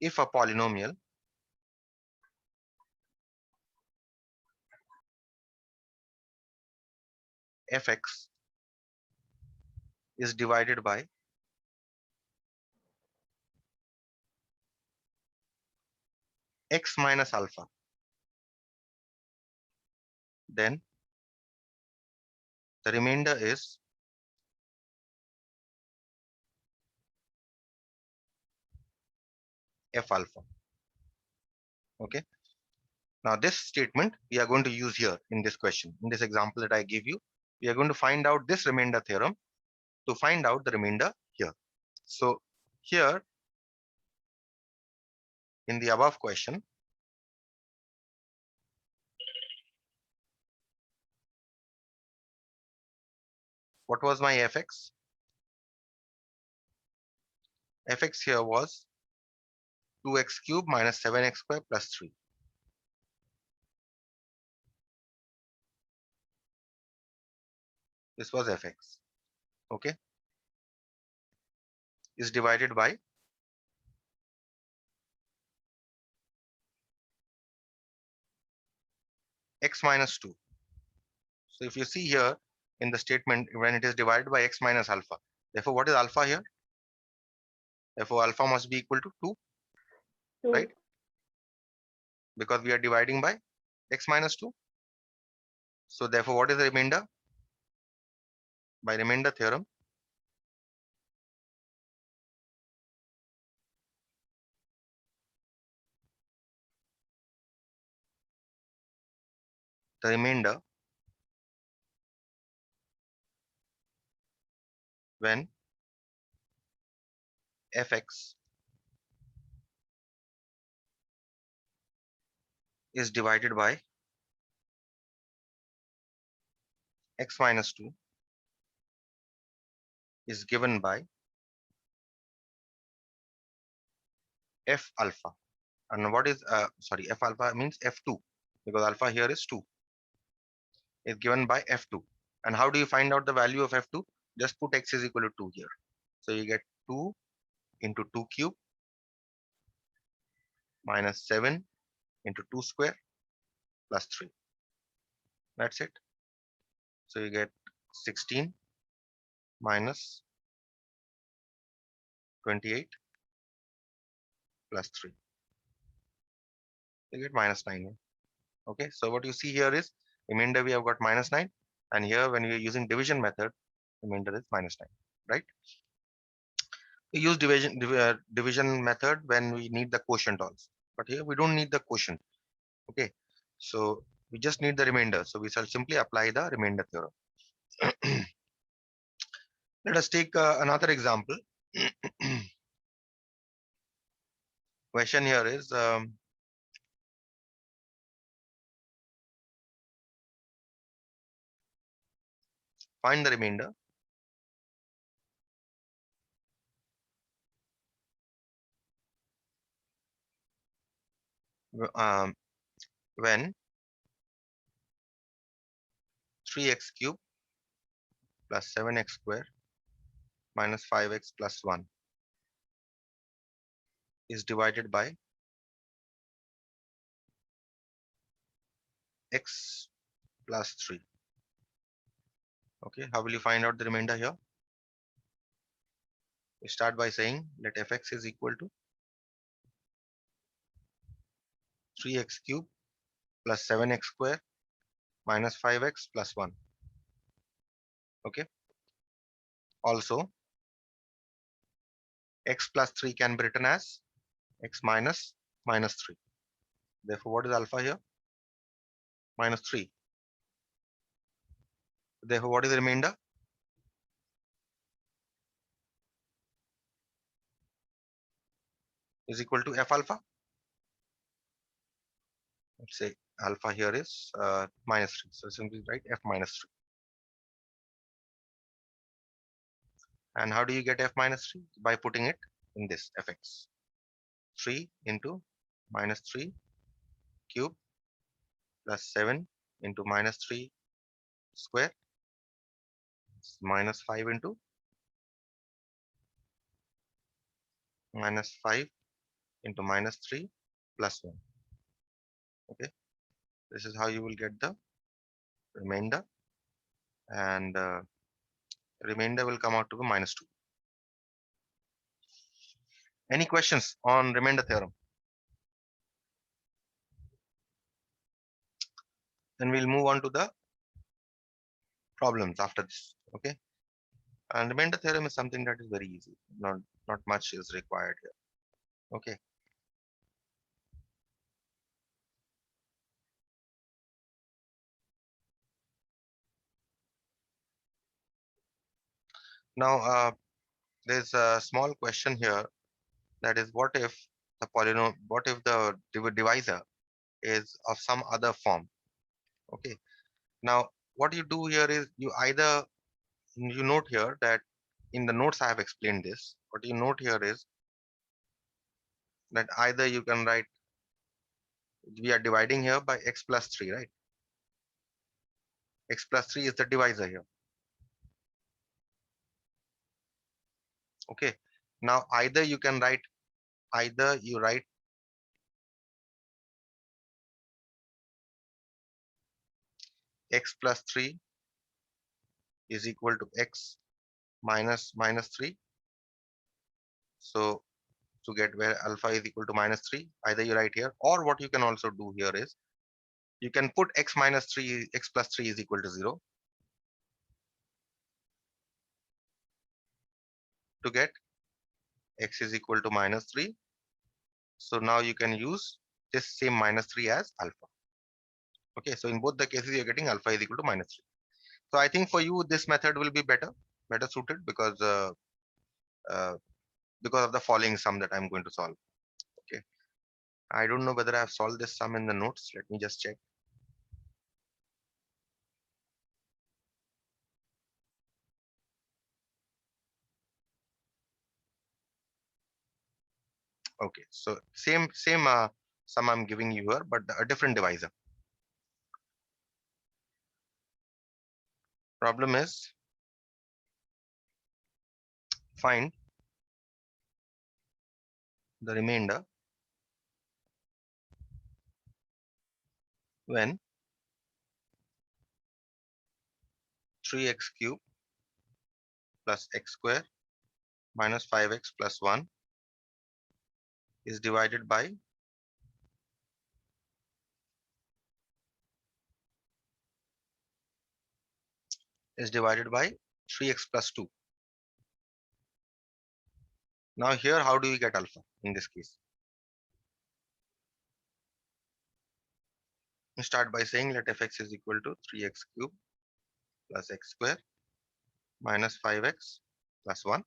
if a polynomial fx is divided by x minus alpha, then the remainder is f alpha. Okay. Now this statement we are going to use here in this question. In this example that I give you, we are going to find out this remainder theorem to find out the remainder here. So here in the above question, what was my fx? Fx here was 2x cube minus 7x square plus 3. This was fx. Okay. Is divided by x minus 2. So if you see here in the statement, when it is divided by x minus alpha, therefore what is alpha here? Therefore alpha must be equal to 2, 2. right? Because we are dividing by x minus 2. So therefore what is the remainder? By remainder theorem, the remainder when fx is divided by x minus 2 is given by f alpha. And what is f alpha means f2, because alpha here is 2, is given by f2. And how do you find out the value of f2? Just put x is equal to 2 here. So you get 2 into 2 cube minus 7 into 2 square plus 3. That's it. So you get 16 minus 28 plus 3. You get minus 9. Okay. So what you see here is remainder we have got minus 9. And here when we are using division method, remainder is minus 9. Right. We use division method when we need the quotient also. But here we don't need the quotient. Okay. So we just need the remainder. So we shall simply apply the remainder theorem. Let us take another example. Question here is find the remainder when 3x cube plus 7x square minus 5x plus 1 is divided by x plus 3. Okay, how will you find out the remainder here? We start by saying let fx is equal to 3x cube plus 7x square minus 5x plus 1. Okay. Also, x plus 3 can be written as x minus minus 3. Therefore, what is alpha here? Minus 3. Therefore, what is the remainder? Is equal to f alpha. Let's say alpha here is minus 3. So simply write f minus 3. And how do you get f minus 3? By putting it in this fx. 3 into minus 3 cube plus 7 into minus 3 square minus 5 into minus 5 into minus 3 plus 1. Okay, this is how you will get the remainder, and remainder will come out to be minus 2. Any questions on remainder theorem? Then we'll move on to the problems after this. Okay, and remainder theorem is something that is very easy. Not much is required here. Okay, now there's a small question here, that is, what if the divisor is of some other form? Okay, now what you do here is you note here that in the notes I have explained this. What you note here is that either you can write, we are dividing here by x plus 3, right? X plus 3 is the divisor here. Okay, now either you write x plus 3 is equal to x minus minus 3. So to get where alpha is equal to minus 3, either you write here, or what you can also do here is you can put x minus 3, x plus 3 is equal to 0 to get x is equal to minus 3. So now you can use this same minus 3 as alpha. Okay, so in both the cases you're getting alpha is equal to minus 3. So I think for you this method will be better suited, uh, because of the following sum that I'm going to solve. Okay, I don't know whether I have solved this sum in the notes. Let me just check. Okay, so same sum I'm giving you here, but a different divisor. Problem is, find the remainder when 3x cube plus x square minus 5x plus 1 is divided by is divided by 3x plus 2. Now here, how do you get alpha in this case? You start by saying let fx is equal to 3x cube plus x square minus 5x plus 1.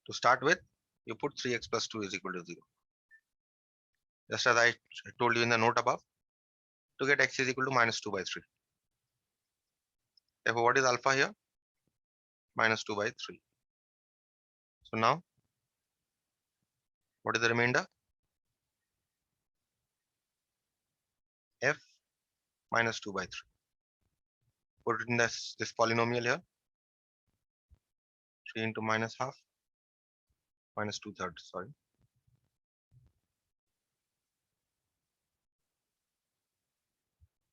To start with, you put 3x plus 2 is equal to 0. Just as I told you in the note above, to get x is equal to minus 2 by 3. Therefore, what is alpha here? Minus 2 by 3. So now, what is the remainder? F minus 2 by 3. Put it in this polynomial here. 3 into minus half, minus 2/3, sorry.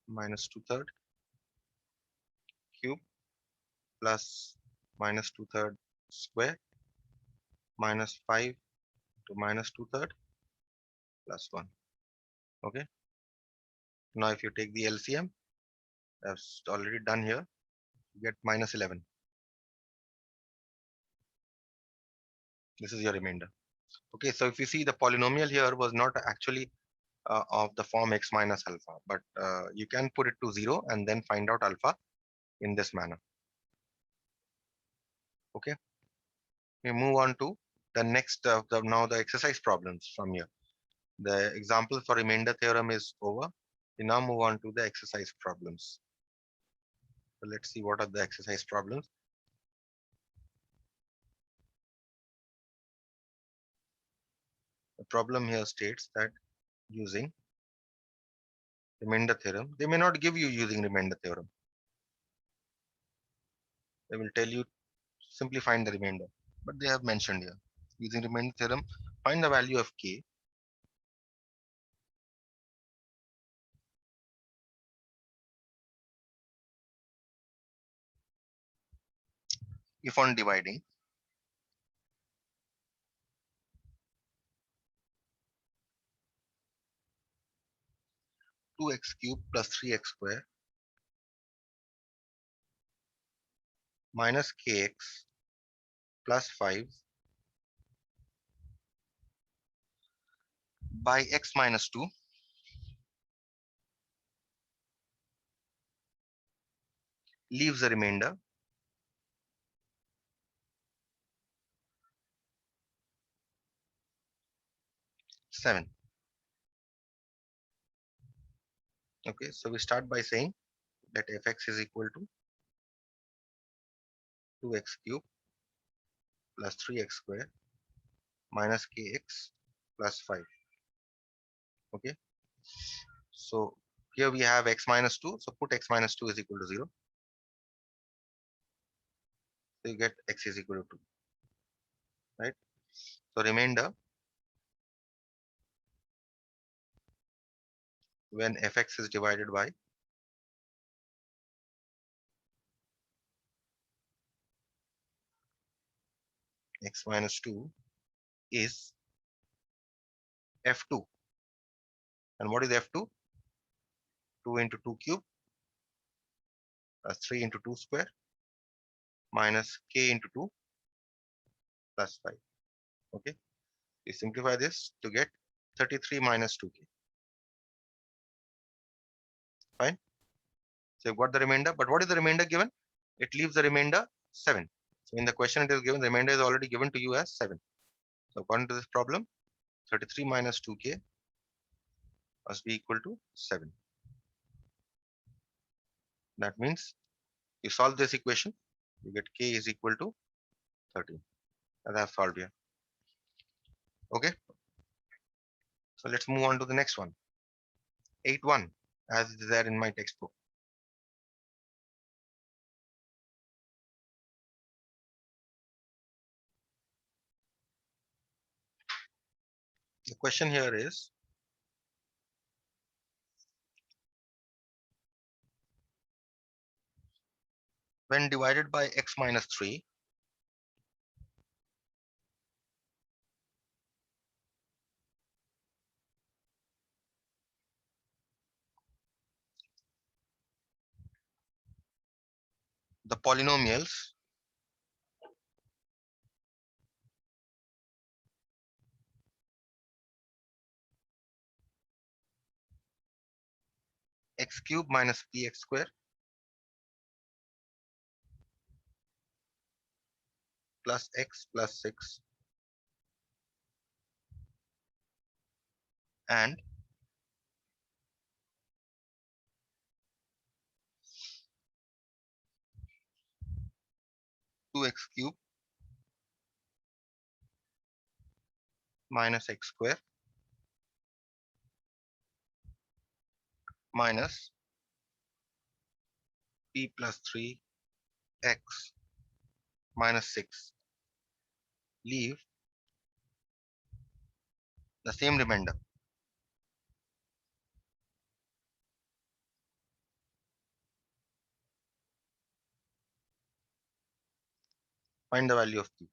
Minus 2/3 cube plus minus 2/3 square minus 5 to minus 2/3 plus 1. Okay. Now if you take the LCM, that's already done here, you get minus 11. This is your remainder. Okay, so if you see, the polynomial here was not actually of the form x minus alpha, but you can put it to 0 and then find out alpha in this manner. Okay, we move on to the next now the exercise problems from here. The example for remainder theorem is over. We now move on to the exercise problems. So let's see what are the exercise problems. The problem here states that using remainder theorem, they may not give you using remainder theorem. They will tell you simply find the remainder. but they have mentioned here. Using remainder theorem, find the value of k if on dividing 2x cubed plus 3x square minus kx plus 5 by x minus 2 leaves a remainder 7. Okay, so we start by saying that fx is equal to 2x cubed plus 3x square minus kx plus 5. Okay, so here we have x minus 2, so put x minus 2 is equal to 0. So you get x is equal to 2, right? So remainder when fx is divided by x minus 2 is f2. And what is f2? 2 into 2 cube plus 3 into 2 square minus k into 2 plus 5. Okay, we simplify this to get 33 minus 2k. Fine. So you've got the remainder, but what is the remainder given? It leaves the remainder 7. So in the question it is given, the remainder is already given to you as 7. So according to this problem, 33 minus 2k must be equal to 7. That means you solve this equation, you get k is equal to 13. As I have solved here. Okay, so let's move on to the next one. 8.1, as it is there in my textbook. The question here is, when divided by x minus 3, the polynomials x cube minus px square plus x plus 6 and two x cube minus x square minus p plus 3 x minus 6 leave the same remainder. Find the value of p.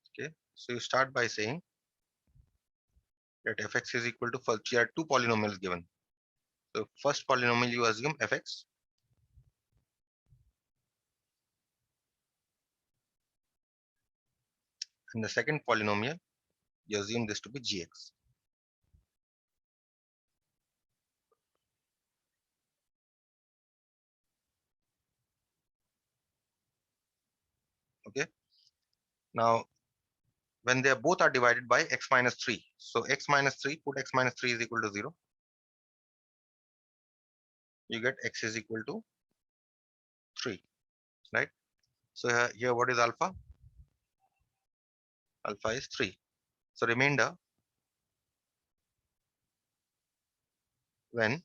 Okay, so you start by saying that fx is equal to, first you have two polynomials given. So first polynomial you assume fx, and the second polynomial you assume this to be gx. Okay, now when they both are divided by x minus 3, so x minus 3, put x minus 3 is equal to 0, you get x is equal to 3, right? So here what is alpha? Alpha is 3. So remainder when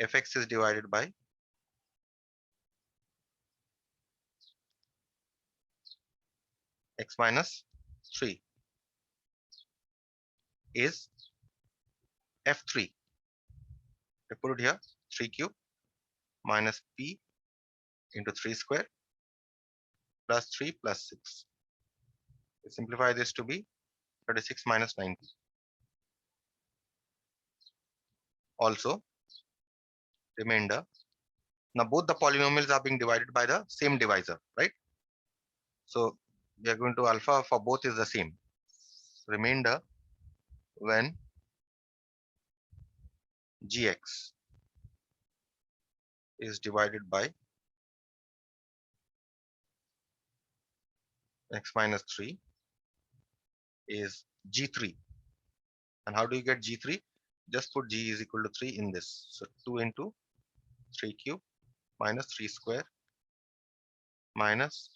fx is divided by x minus 3 is f3. I put it here, 3 cube minus p into 3 square plus 3 plus 6. We simplify this to be 36 minus 90. Also, remainder. Now both the polynomials are being divided by the same divisor, right? So we are going to alpha for both is the same. Remainder when gx is divided by x minus 3 is g3. And how do you get g3? Just put g is equal to 3 in this. So 2 into 3 cube minus 3 square minus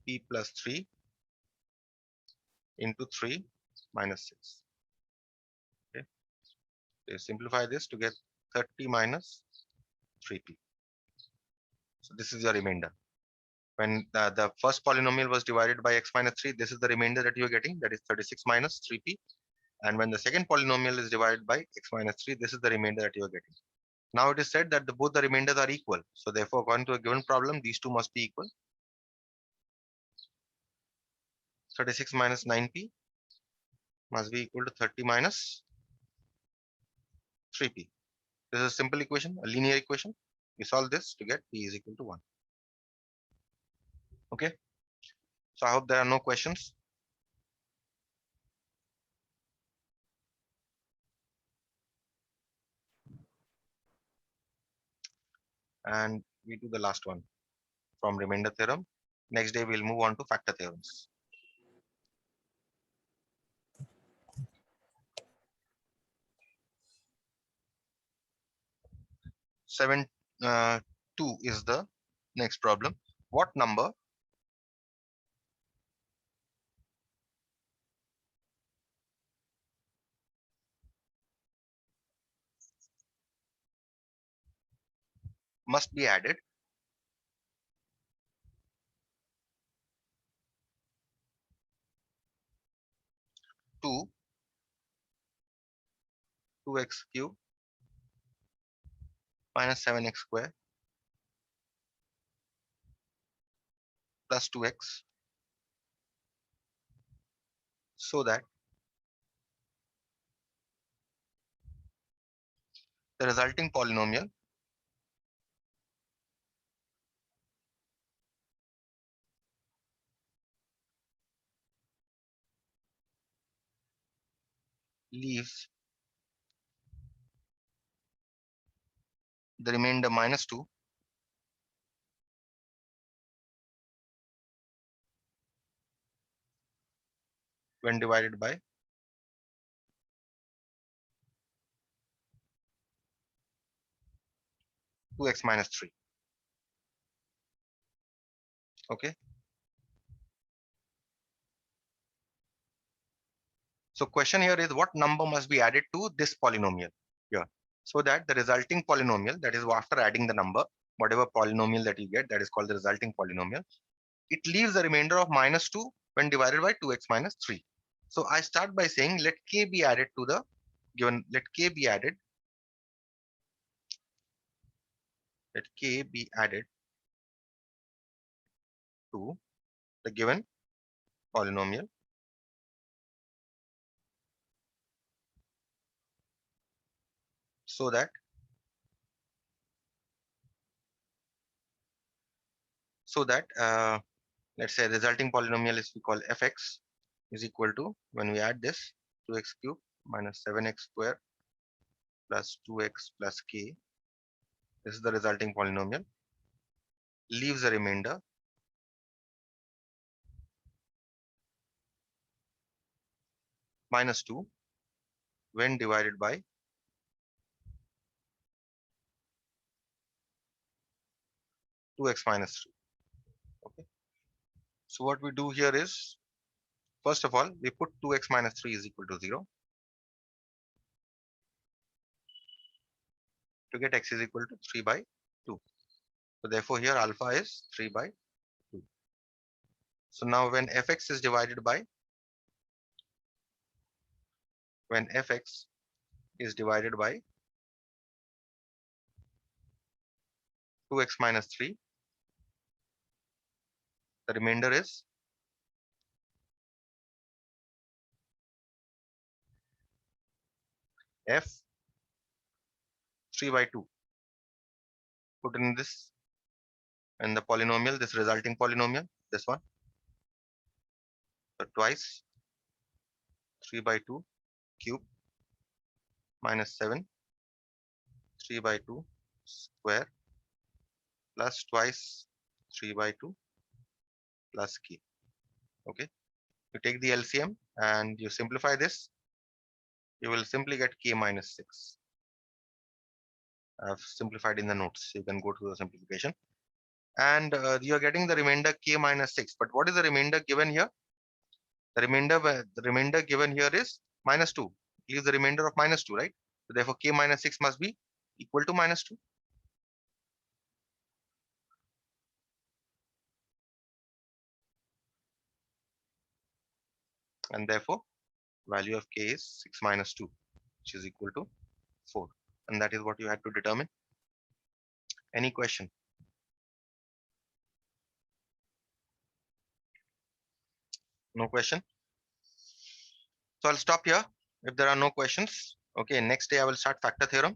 p plus 3 into 3 minus 6. Okay. So you simplify this to get 30 minus 3p. So this is your remainder. When the first polynomial was divided by x minus 3, this is the remainder that you are getting, that is 36 minus 3p. And when the second polynomial is divided by x minus 3, this is the remainder that you are getting. Now it is said that both the remainders are equal. So therefore, according to a given problem, these two must be equal. 36 minus 9p must be equal to 30 minus 3p. This is a simple equation, a linear equation. We solve this to get p is equal to 1. Okay. So I hope there are no questions. And we do the last one from remainder theorem. Next day we'll move on to factor theorems. 7 2 is the next problem. What number must be added to 2x cube minus 7x square plus 2x so that the resulting polynomial leaves the remainder minus 2 when divided by 2x minus 3. Okay. So question here is what number must be added to this polynomial here so that the resulting polynomial, that is after adding the number, whatever polynomial that you get, that is called the resulting polynomial, it leaves the remainder of minus 2 when divided by 2x minus 3. So I start by saying let k be added to the given, let k be added to the given polynomial so that let's say resulting polynomial is we call fx is equal to, when we add this, 2x cube minus 7x square plus 2x plus k, this is the resulting polynomial, leaves a remainder minus 2 when divided by 2x minus 3. Okay. So what we do here is, first of all, we put 2x minus 3 is equal to 0. to get x is equal to 3 by 2. So therefore here alpha is 3 by 2. So now when fx is divided by, when fx is divided by 2x minus 3, the remainder is f 3 by 2. Put in this and the polynomial, this resulting polynomial, this one. So twice 3 by 2 cube minus 7 3 by 2 square plus twice 3 by 2 plus k. Okay, you take the LCM and you simplify this, you will simply get k minus 6. I've simplified in the notes, you can go to the simplification, and you are getting the remainder k minus 6. But what is the remainder given here? The remainder given here is minus 2. Leave the remainder of minus 2, right? So therefore k minus 6 must be equal to minus 2. And therefore value of k is 6 minus 2, which is equal to 4. And that is what you had to determine. Any question? No question? So I'll stop here if there are no questions. Okay, next day I will start factor theorem.